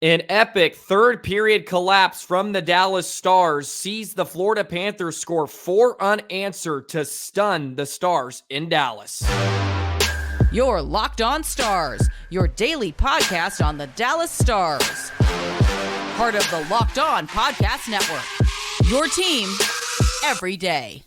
An epic third period collapse from the Dallas Stars sees the Florida Panthers score 4 unanswered to stun the Stars in Dallas. Your Locked On Stars, your daily podcast on the Dallas Stars. Part of the Locked On Podcast Network. Your team every day.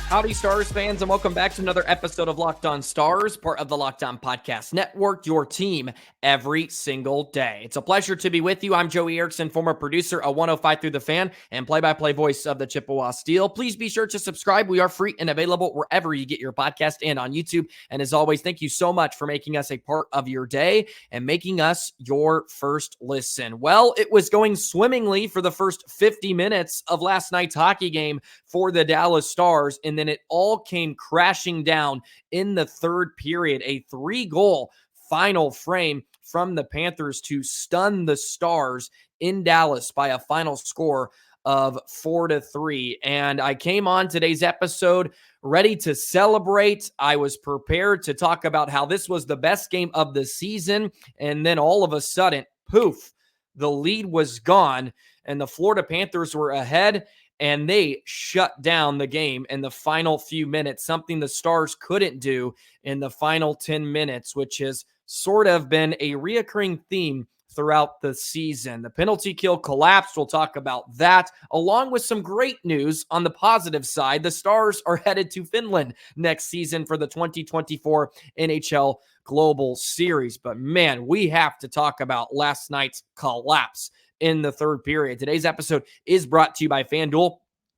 Howdy, Stars fans, and welcome back to another episode of Locked On Stars, part of the Locked On Podcast Network, your team every single day. It's a pleasure to be with you. I'm Joey Erickson, former producer of 105 Through the Fan and play-by-play voice of the Chippewa Steel. Please be sure to subscribe. We are free and available wherever you get your podcast and on YouTube. And as always, thank you so much for making us a part of your day and making us your first listen. Well, it was going swimmingly for the first 50 minutes of last night's hockey game for the Dallas Stars, and then it all came crashing down in the third period. A 3-goal final frame from the Panthers to stun the Stars in Dallas by a final score of 4-3. And I came on today's episode ready to celebrate. I was prepared to talk about how this was the best game of the season. And then all of a sudden, poof, the lead was gone and the Florida Panthers were ahead. And they shut down the game in the final few minutes, something the Stars couldn't do in the final 10 minutes, which has sort of been a reoccurring theme throughout the season. The penalty kill collapsed. We'll talk about that, along with some great news on the positive side. The Stars are headed to Finland next season for the 2024 NHL Global Series. But man, we have to talk about last night's collapse in the third period. Today's episode is brought to you by FanDuel.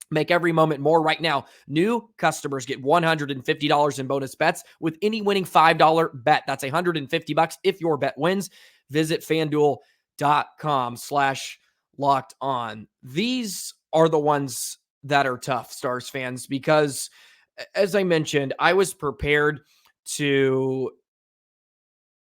Make every moment more right now. New customers get $150 in bonus bets with any winning $5 bet. That's $150 if your bet wins. Visit FanDuel.com/locked on. These are the ones that are tough, Stars fans, because as I mentioned, I was prepared to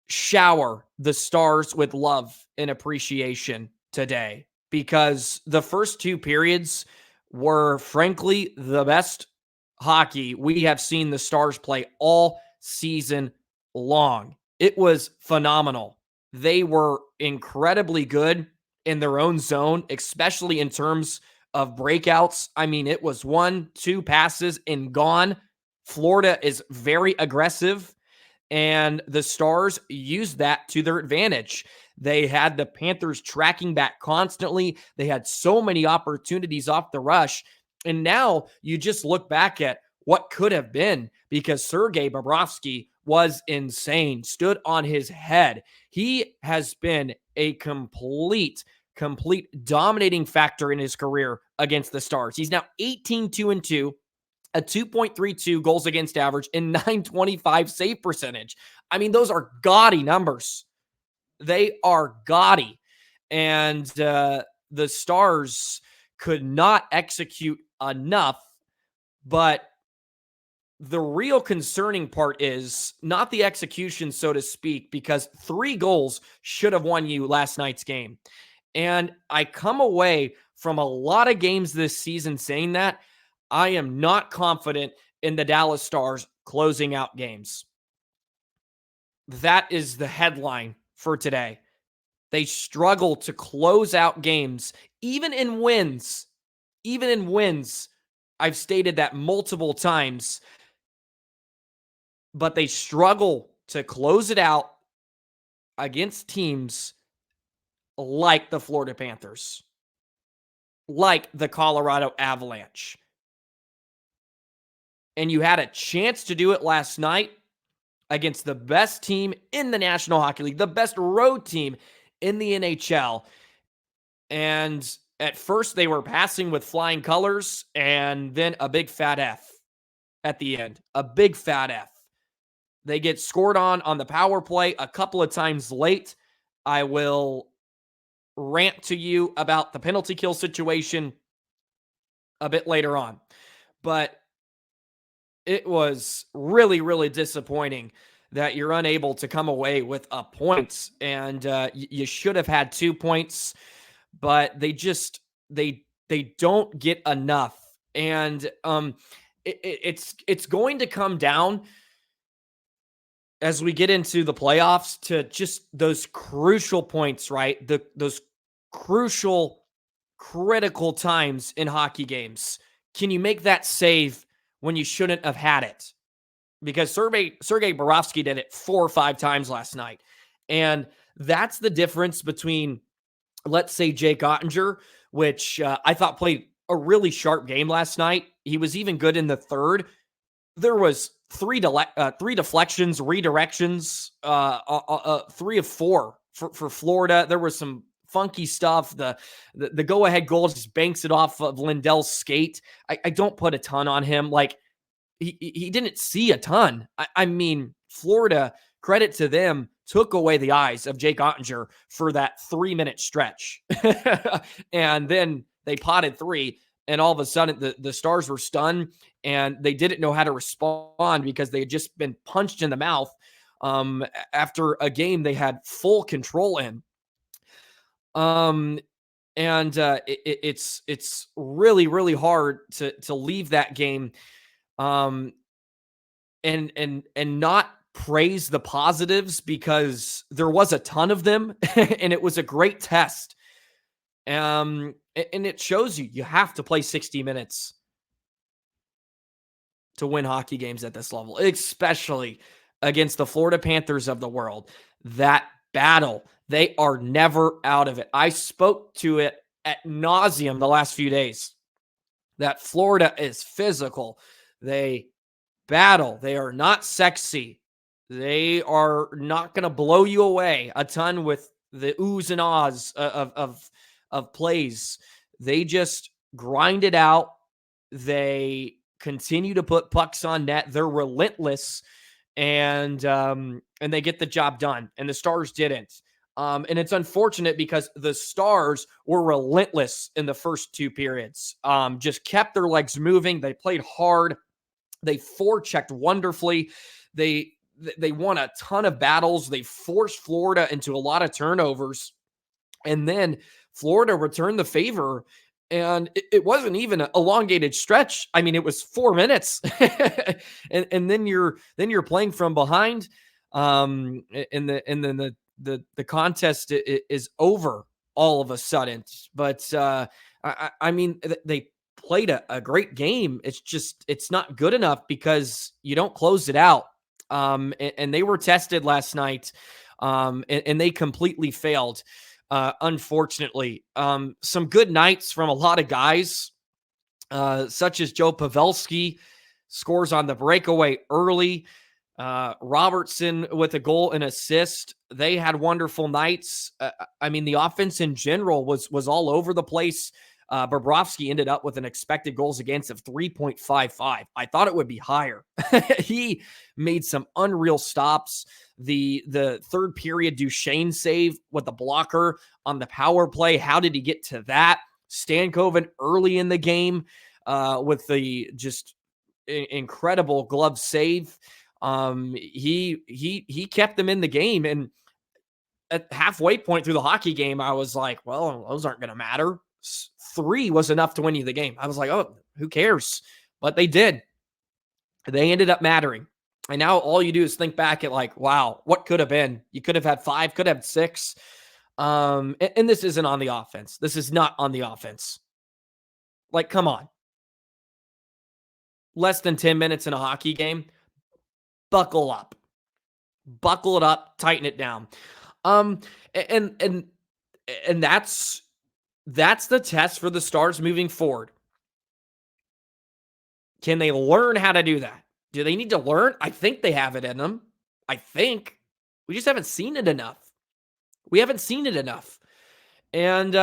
shower the Stars with love and appreciation today, because the first two periods were frankly the best hockey we have seen the Stars play all season long. It was phenomenal. They were incredibly good in their own zone, especially in terms of breakouts. I mean, it was 1-2 passes and gone. Florida is very aggressive, and the Stars used that to their advantage. They had the Panthers tracking back constantly. They had so many opportunities off the rush. And now you just look back at what could have been, because Sergei Bobrovsky was insane, stood on his head. He has been a complete dominating factor in his career against the Stars. He's now 18-2-2. A 2.32 goals against average and .925 save percentage. I mean, those are gaudy numbers. They are gaudy. And the Stars could not execute enough. But the real concerning part is not the execution, so to speak, because 3 goals should have won you last night's game. And I come away from a lot of games this season saying that I am not confident in the Dallas Stars closing out games. That is the headline for today. They struggle to close out games, even in wins. Even in wins, I've stated that multiple times. But they struggle to close it out against teams like the Florida Panthers, like the Colorado Avalanche. And you had a chance to do it last night against the best team in the National Hockey League, the best road team in the NHL. And at first they were passing with flying colors, and then a big fat F at the end. A big fat F. They get scored on the power play a couple of times late. I will rant to you about the penalty kill situation a bit later on. But it was really, really disappointing that you're unable to come away with a point. And you should have had 2 points, but they don't get enough. And it's going to come down as we get into the playoffs to just those crucial points, right? Those crucial, critical times in hockey games. Can you make that save when you shouldn't have had it? Because Sergei Bobrovsky did it 4 or 5 times last night. And that's the difference between, let's say, Jake Ottinger, which I thought played a really sharp game last night. He was even good in the third. There was 3 deflections, redirections, 3 of 4 for Florida. There was some funky stuff. The go-ahead goal just banks it off of Lindell's skate. I don't put a ton on him. Like, he didn't see a ton. I mean, Florida, credit to them, took away the eyes of Jake Ottinger for that 3-minute stretch. And then they potted 3, and all of a sudden the Stars were stunned, and they didn't know how to respond because they had just been punched in the mouth after a game they had full control in. It's really, really hard to leave that game and not praise the positives, because there was a ton of them and it was a great test. And it shows you have to play 60 minutes to win hockey games at this level, especially against the Florida Panthers of the world. That battle, they are never out of it. I spoke to it at nauseum the last few days, that Florida is physical. They battle. They are not sexy. They are not going to blow you away a ton with the oohs and ahs of plays. They just grind it out. They continue to put pucks on net. They're relentless, and they get the job done. And the Stars didn't. And it's unfortunate because the Stars were relentless in the first 2 periods. Just kept their legs moving. They played hard. They forechecked wonderfully. They won a ton of battles. They forced Florida into a lot of turnovers. And then Florida returned the favor, and it wasn't even an elongated stretch. I mean, it was 4 minutes. and then you're playing from behind. And then the contest is over all of a sudden. But I mean, they played a great game. It's not good enough because you don't close it out. And they were tested last night, and they completely failed. Unfortunately, some good nights from a lot of guys, such as Joe Pavelski scores on the breakaway early. Robertson with a goal and assist. They had wonderful nights. I mean, the offense in general was all over the place. Bobrovsky ended up with an expected goals against of 3.55. I thought it would be higher. He made some unreal stops. The third period Duchesne save with the blocker on the power play. How did he get to that? Stankoven early in the game with the just incredible glove save. He kept them in the game, and at halfway point through the hockey game, I was like, well, those aren't going to matter. 3 was enough to win you the game. I was like, oh, who cares? But they did. They ended up mattering. And now all you do is think back at like, wow, what could have been? You could have had 5, could have had 6. And this isn't on the offense. This is not on the offense. Like, come on. Less than 10 minutes in a hockey game. Buckle up. Buckle it up. Tighten it down. And that's the test for the Stars moving forward. Can they learn how to do that? Do they need to learn? I think they have it in them. I think. We just haven't seen it enough. We haven't seen it enough. And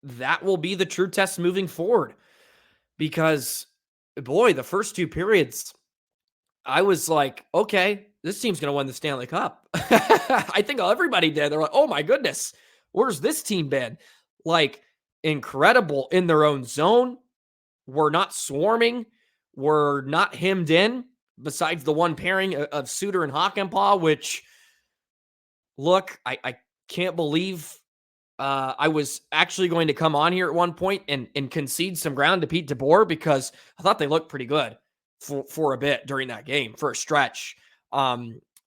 that will be the true test moving forward. Because, boy, the first 2 periods, I was like, okay, this team's going to win the Stanley Cup. I think everybody did. They're like, oh my goodness, where's this team been? Like, incredible in their own zone. We're not swarming. We're not hemmed in, besides the one pairing of Suter and Hakanpaa, which, look, I can't believe I was actually going to come on here at one point and concede some ground to Pete DeBoer because I thought they looked pretty good for a bit during that game, for a stretch.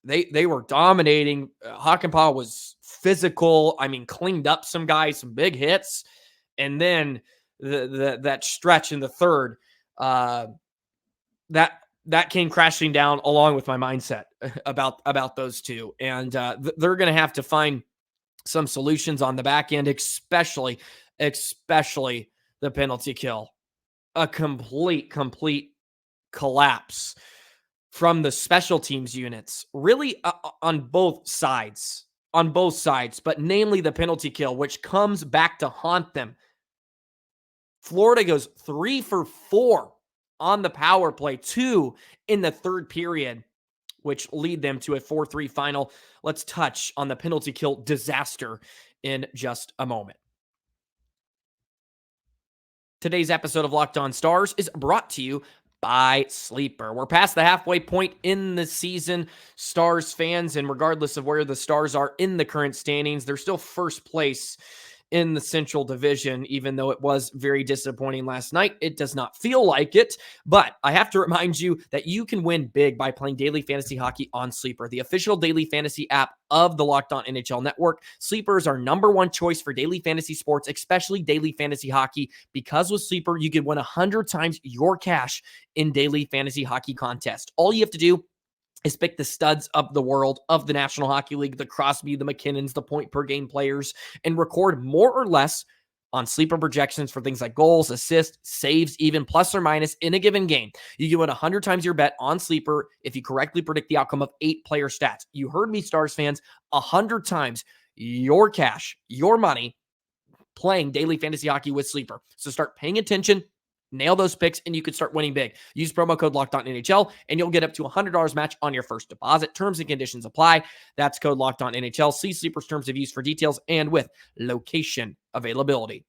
They were dominating. Hakanpaa was physical. I mean, cleaned up some guys, some big hits, and then that stretch in the third, that came crashing down along with my mindset about those two, and they're going to have to find some solutions on the back end, especially the penalty kill. A complete collapse from the special teams units, really on both sides, but namely the penalty kill, which comes back to haunt them. Florida goes 3 for 4 on the power play, 2 in the third period, which lead them to a 4-3 final. Let's touch on the penalty kill disaster in just a moment. Today's episode of Locked On Stars is brought to you by Sleeper. We're past the halfway point in the season, Stars fans, and regardless of where the Stars are in the current standings, they're still first place in the Central Division, even though it was very disappointing last night. It does not feel like it, but I have to remind you that you can win big by playing daily fantasy hockey on Sleeper, the official daily fantasy app of the Locked On NHL Network. Sleeper is our number one choice for daily fantasy sports, especially daily fantasy hockey, because with Sleeper, you can win 100 times your cash in daily fantasy hockey contests. All you have to do is pick the studs of the world, of the National Hockey League, the Crosby, the McKinnons, the point per game players, and record more or less on Sleeper projections for things like goals, assists, saves, even plus or minus in a given game. You can win 100 times your bet on Sleeper if you correctly predict the outcome of 8 player stats. You heard me, Stars fans, 100 times your cash, your money, playing daily fantasy hockey with Sleeper. So start paying attention, nail those picks, and you could start winning big. Use promo code LOCKEDONNHL, and you'll get up to $100 match on your first deposit. Terms and conditions apply. That's code LOCKEDONNHL. See Sleeper's terms of use for details and with location availability.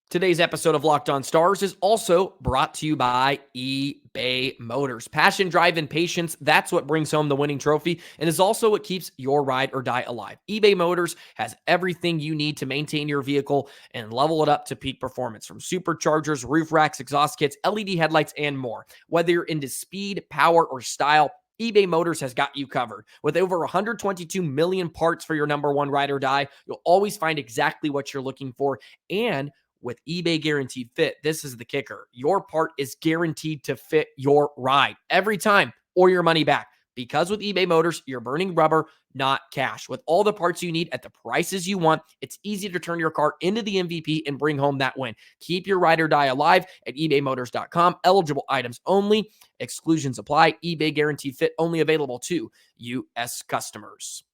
Today's episode of Locked On Stars is also brought to you by eBay Motors. Passion, drive, and patience, that's what brings home the winning trophy and is also what keeps your ride or die alive. eBay Motors has everything you need to maintain your vehicle and level it up to peak performance, from superchargers, roof racks, exhaust kits, LED headlights, and more. Whether you're into speed, power, or style, eBay Motors has got you covered. With over 122 million parts for your number one ride or die, you'll always find exactly what you're looking for. And with eBay Guaranteed Fit, this is the kicker. Your part is guaranteed to fit your ride every time, or your money back. Because with eBay Motors, you're burning rubber, not cash. With all the parts you need at the prices you want, it's easy to turn your car into the MVP and bring home that win. Keep your ride or die alive at ebaymotors.com. Eligible items only. Exclusions apply. eBay Guaranteed Fit only available to U.S. customers.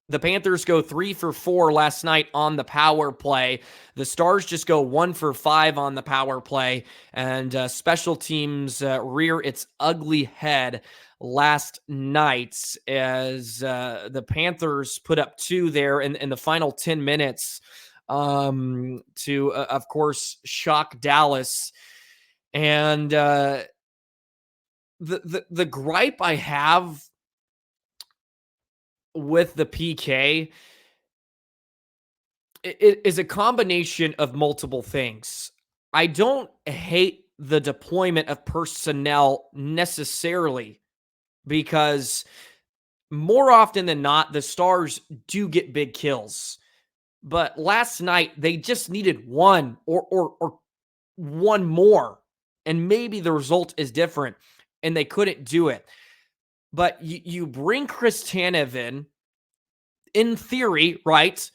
The Panthers go 3 for 4 last night on the power play. The Stars just go 1 for 5 on the power play. And special teams rear its ugly head last night as the Panthers put up 2 there in the final 10 minutes to, of course, shock Dallas. And the gripe I have with the PK, it is a combination of multiple things. I don't hate the deployment of personnel necessarily, because more often than not, the Stars do get big kills. But last night, they just needed one or one more, and maybe the result is different, and they couldn't do it. But you bring Chris Tanev in theory, right,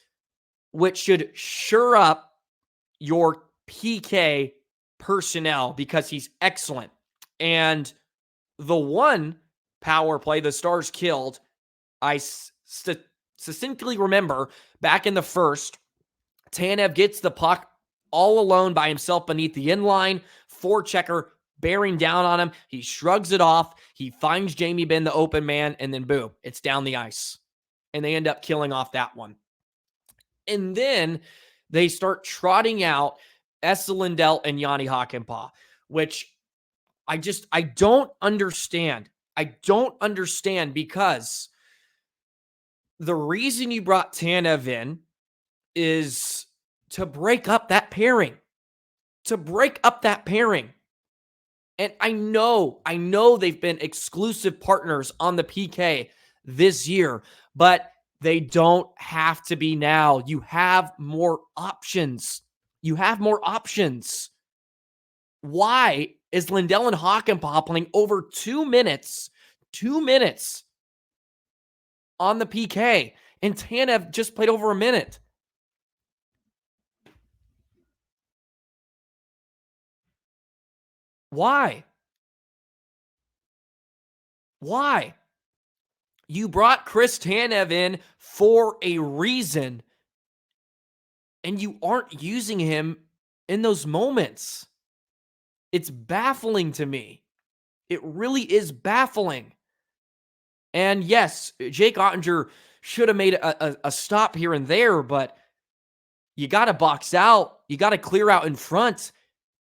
which should shore up your PK personnel because he's excellent. And the one power play the Stars killed, I succinctly remember back in the first, Tanev gets the puck all alone by himself beneath the inline, forechecker bearing down on him. He shrugs it off. He finds Jamie Benn, the open man, and then boom, it's down the ice. And they end up killing off that one. And then they start trotting out Lindell and Jani Hakanpaa, which I don't understand. I don't understand, because the reason you brought Tanev in is to break up that pairing. To break up that pairing. And I know they've been exclusive partners on the PK this year, but they don't have to be now. You have more options. You have more options. Why is Lindell and Hakanpaa playing over 2 minutes on the PK, and Tanev just played over a minute? Why? Why? You brought Chris Tanev in for a reason, and you aren't using him in those moments. It's baffling to me. It really is baffling. And yes, Jake Ottinger should have made a stop here and there, but you got to box out. You got to clear out in front.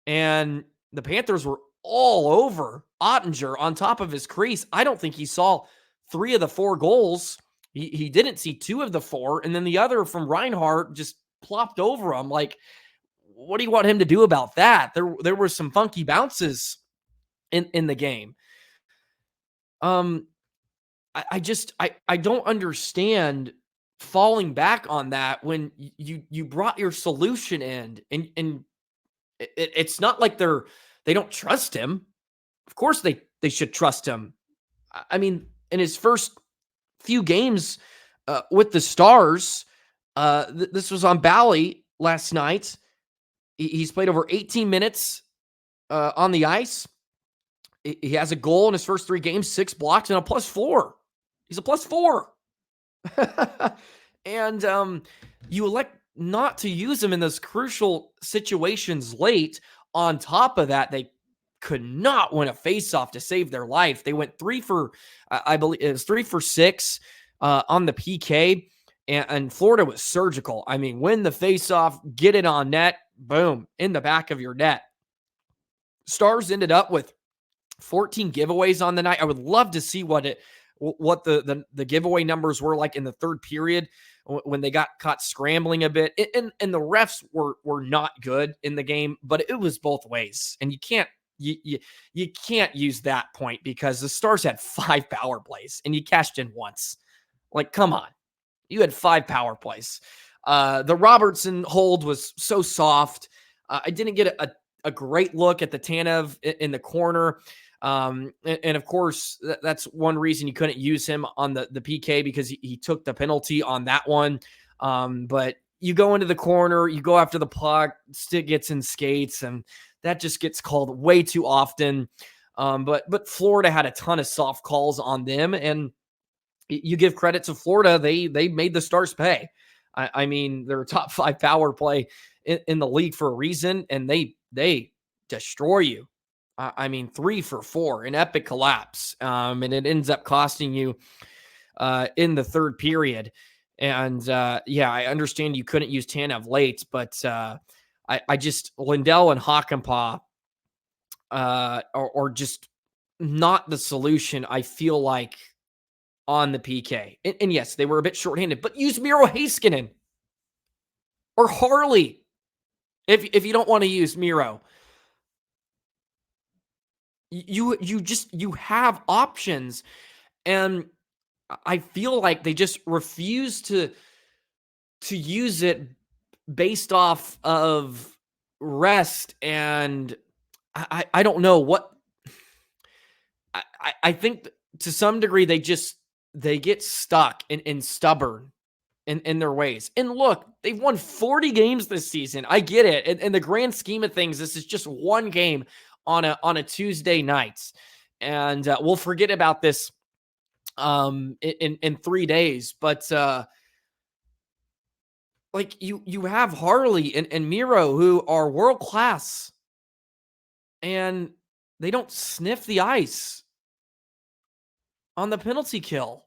And the Panthers were all over Ottinger on top of his crease. I don't think he saw 3 of the 4 goals. He didn't see 2 of the 4. And then the other from Reinhart just plopped over him. Like, what do you want him to do about that? There were some funky bounces in the game. I don't understand falling back on that when you brought your solution in, and it's not like they don't trust him. Of course they should trust him. I mean, in his first few games with the Stars, this was on Bally last night. He's played over 18 minutes on the ice. He has a goal in his first 3 games, 6 blocks, and a +4. He's a +4. And you elect not to use him in those crucial situations late. On top of that, they could not win a faceoff to save their life. They went 3 for, I believe it was 3 for 6 on the PK, and Florida was surgical. I mean, win the faceoff, get it on net, boom, in the back of your net. Stars ended up with 14 giveaways on the night. I would love to see what the giveaway numbers were like in the third period when they got caught scrambling a bit. And the refs were not good in the game, but it was both ways. And you can't use that point, because the Stars had 5 power plays and you cashed in once. Like, come on. You had 5 power plays. The Robertson hold was so soft. I didn't get a great look at the Tanev in the corner. And of course, that's one reason you couldn't use him on the PK, because he took the penalty on that one. But you go into the corner, you go after the puck, stick gets in skates, and that just gets called way too often. But Florida had a ton of soft calls on them, and you give credit to Florida. They made the Stars pay. I mean, they're a top 5 power play in the league for a reason, and they destroy you. I mean, 3 for 4, an epic collapse. And it ends up costing you in the third period. And yeah, I understand you couldn't use Tanev late, but I just, Lindell and Hakanpaa are just not the solution, I feel like, on the PK. And yes, they were a bit shorthanded, but use Miro Heiskanen or Harley if you don't want to use Miro. You have options, and I feel like they just refuse to use it based off of rest. And I don't know what I think to some degree they get stuck and stubborn in their ways. And look, they've won 40 games this season. I get it. In the grand scheme of things, this is just one game on a Tuesday night. And we'll forget about this in 3 days. But like you have Harley and Miro, who are world class, and they don't sniff the ice on the penalty kill.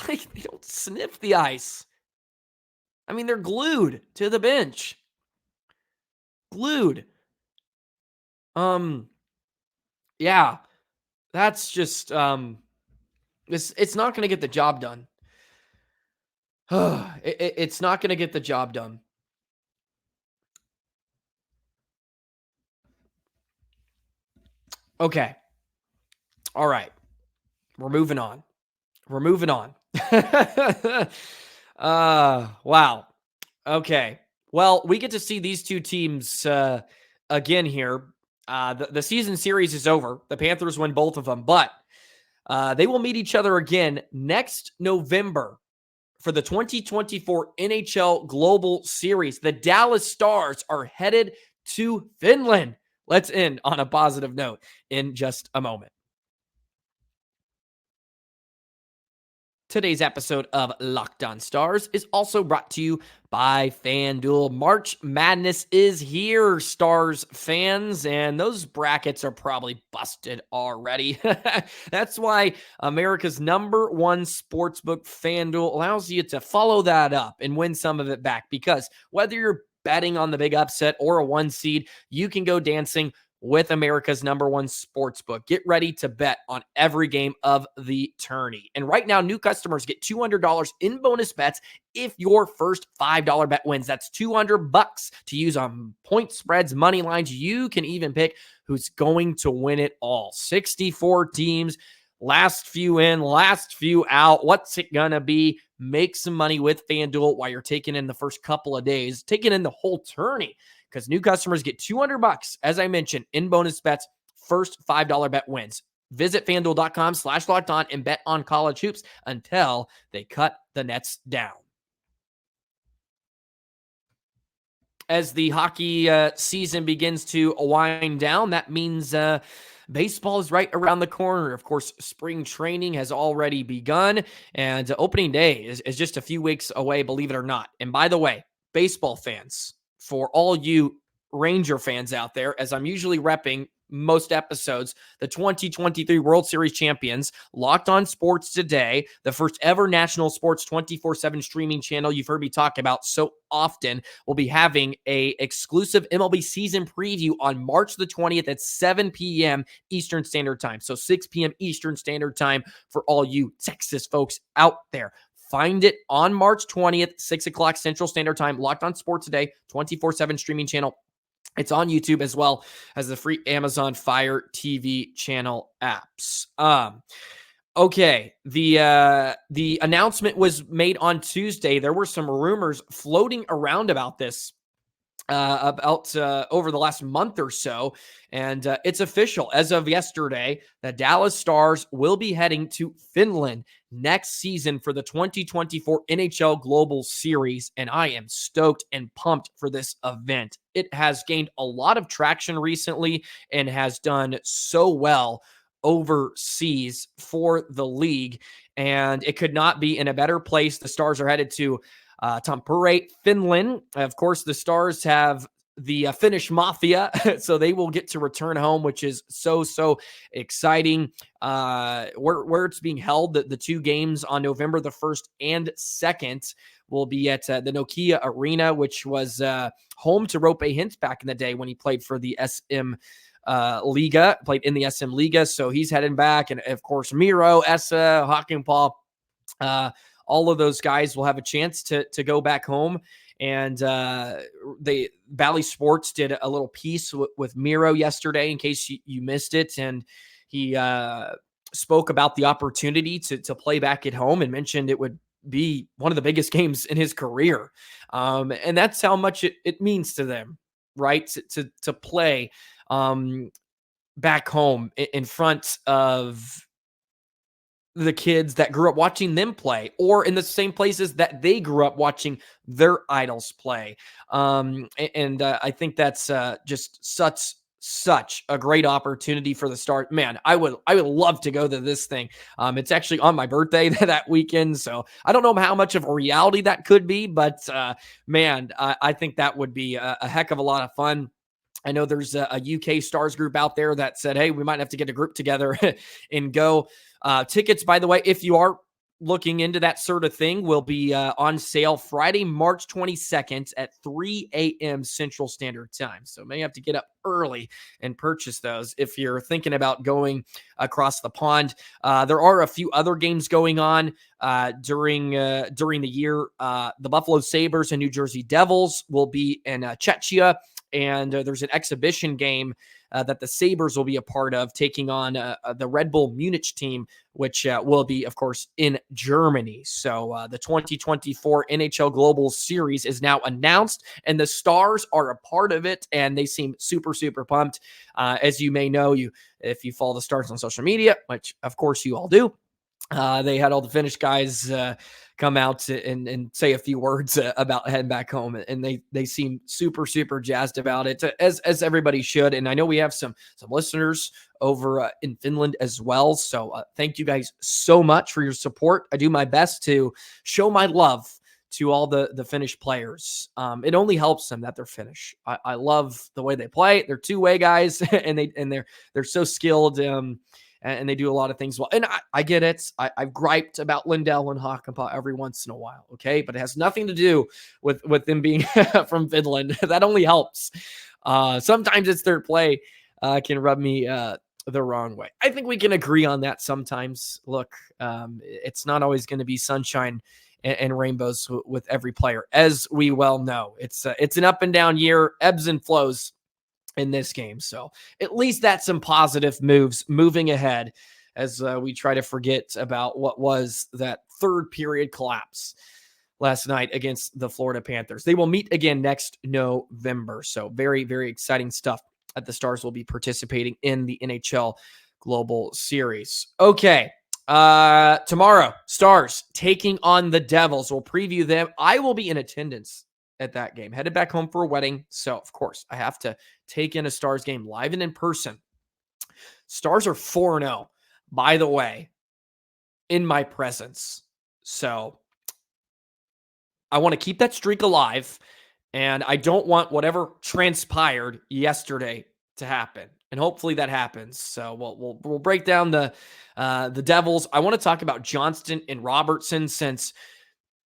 Like, they don't sniff the ice. I mean, they're glued to the bench. Glued. Yeah. That's just it's not going to get the job done. It's not going to get the job done. Okay. All right. We're moving on. Wow. Okay. Well, we get to see these two teams again here. The season series is over. The Panthers win both of them, but they will meet each other again next November for the 2024 NHL Global Series. The Dallas Stars are headed to Finland. Let's end on a positive note in just a moment. Today's episode of Locked On Stars is also brought to you by FanDuel. March Madness is here, Stars fans, and those brackets are probably busted already. That's why America's #1 sportsbook, FanDuel, allows you to follow that up and win some of it back, because whether you're betting on the big upset or a 1 seed, you can go dancing with America's #1 sportsbook. Get ready to bet on every game of the tourney. And right now, new customers get $200 in bonus bets if your first $5 bet wins. That's $200 to use on point spreads, money lines. You can even pick who's going to win it all. 64 teams, last few in, last few out. What's it gonna be? Make some money with FanDuel while you're taking in the first couple of days, taking in the whole tourney, because new customers get $200, as I mentioned, in bonus bets. First $5 bet wins. Visit FanDuel.com/lockedon and bet on college hoops until they cut the nets down. As the hockey season begins to wind down, that means baseball is right around the corner. Of course, spring training has already begun, and opening day is just a few weeks away, believe it or not. And by the way, baseball fans, for all you Ranger fans out there, as I'm usually repping most episodes, the 2023 World Series champions, Locked On Sports Today, the first ever national sports 24/7 streaming channel you've heard me talk about so often, will be having a exclusive MLB season preview on March the 20th at 7 p.m. Eastern Standard Time. So 6 p.m. Eastern Standard Time for all you Texas folks out there. Find it on March 20th, 6 o'clock Central Standard Time. Locked On Sports Today, 24/7 streaming channel. It's on YouTube as well as the free Amazon Fire TV channel apps. Okay, the announcement was made on Tuesday. There were some rumors floating around about this over the last month or so, and it's official as of yesterday. The Dallas Stars will be heading to Finland next season for the 2024 NHL Global Series, and I am stoked and pumped for this event. It has gained a lot of traction recently and has done so well overseas for the league, and it could not be in a better place. The Stars are headed to Tampere, Finland. Of course, the Stars have the Finnish Mafia, so they will get to return home, which is so exciting. Where it's being held, the 2 games on November the 1st and 2nd will be at the Nokia Arena, which was home to Rope Hintz back in the day when he played for the SM Liga, played in the SM Liga. So he's heading back, and of course Miro, Essa, Hakanpaa, all of those guys will have a chance to go back home. And Bally Sports did a little piece with Miro yesterday, in case you missed it. And he spoke about the opportunity to play back at home and mentioned it would be one of the biggest games in his career. And that's how much it means to them, right? To play back home in front of the kids that grew up watching them play, or in the same places that they grew up watching their idols play. I think that's just such a great opportunity for the Stars. Man, I would love to go to this thing. It's actually on my birthday that weekend, so I don't know how much of a reality that could be, but man, I think that would be a heck of a lot of fun. I know there's a UK Stars group out there that said, hey, we might have to get a group together and go. Tickets, by the way, if you are looking into that sort of thing will be on sale Friday, March 22nd at 3 a.m. Central Standard Time. So may have to get up early and purchase those if you're thinking about going across the pond. There are a few other games going on during the year. The Buffalo Sabres and New Jersey Devils will be in Czechia, and there's an exhibition game that the Sabres will be a part of, taking on the Red Bull Munich team, which will be, of course, in Germany. So the 2024 NHL Global Series is now announced, and the Stars are a part of it, and they seem super, super pumped. As you may know, if you follow the Stars on social media, which, of course, you all do, they had all the Finnish guys come out and say a few words about heading back home, and they seem super, super jazzed about it, as everybody should. And I know we have some listeners over in Finland as well. So thank you guys so much for your support. I do my best to show my love to all the Finnish players. It only helps them that they're Finnish. I love the way they play. They're two-way guys, and they're so skilled. And they do a lot of things well. And I get it. I've griped about Lindell and Hakanpaa every once in a while, okay? But it has nothing to do with them being from Finland. That only helps. Sometimes it's their play can rub me the wrong way. I think we can agree on that sometimes. Look, it's not always going to be sunshine and rainbows with every player, as we well know. It's an up and down year, ebbs and flows in this game. So at least that's some positive moves moving ahead as we try to forget about what was that third period collapse last night against the Florida Panthers. They will meet again next November. So very, very exciting stuff that the Stars will be participating in the NHL Global Series. Okay. Tomorrow, Stars taking on the Devils. We'll preview them. I will be in attendance at that game, headed back home for a wedding. So of course I have to take in a Stars game live and in person. Stars are 4-0, by the way, in my presence. So I want to keep that streak alive, and I don't want whatever transpired yesterday to happen. And hopefully that happens. So we'll break down the Devils. I want to talk about Johnston and Robertson, since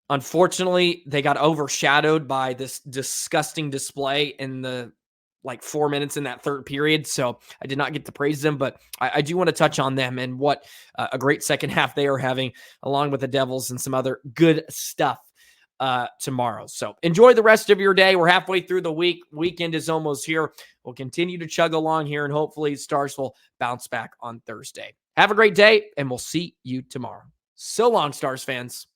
unfortunately they got overshadowed by this disgusting display in the 4 minutes in that third period. So I did not get to praise them, but I do want to touch on them and what a great second half they are having, along with the Devils and some other good stuff tomorrow. So enjoy the rest of your day. We're halfway through the week. Weekend is almost here. We'll continue to chug along here, and hopefully Stars will bounce back on Thursday. Have a great day, and we'll see you tomorrow. So long, Stars fans.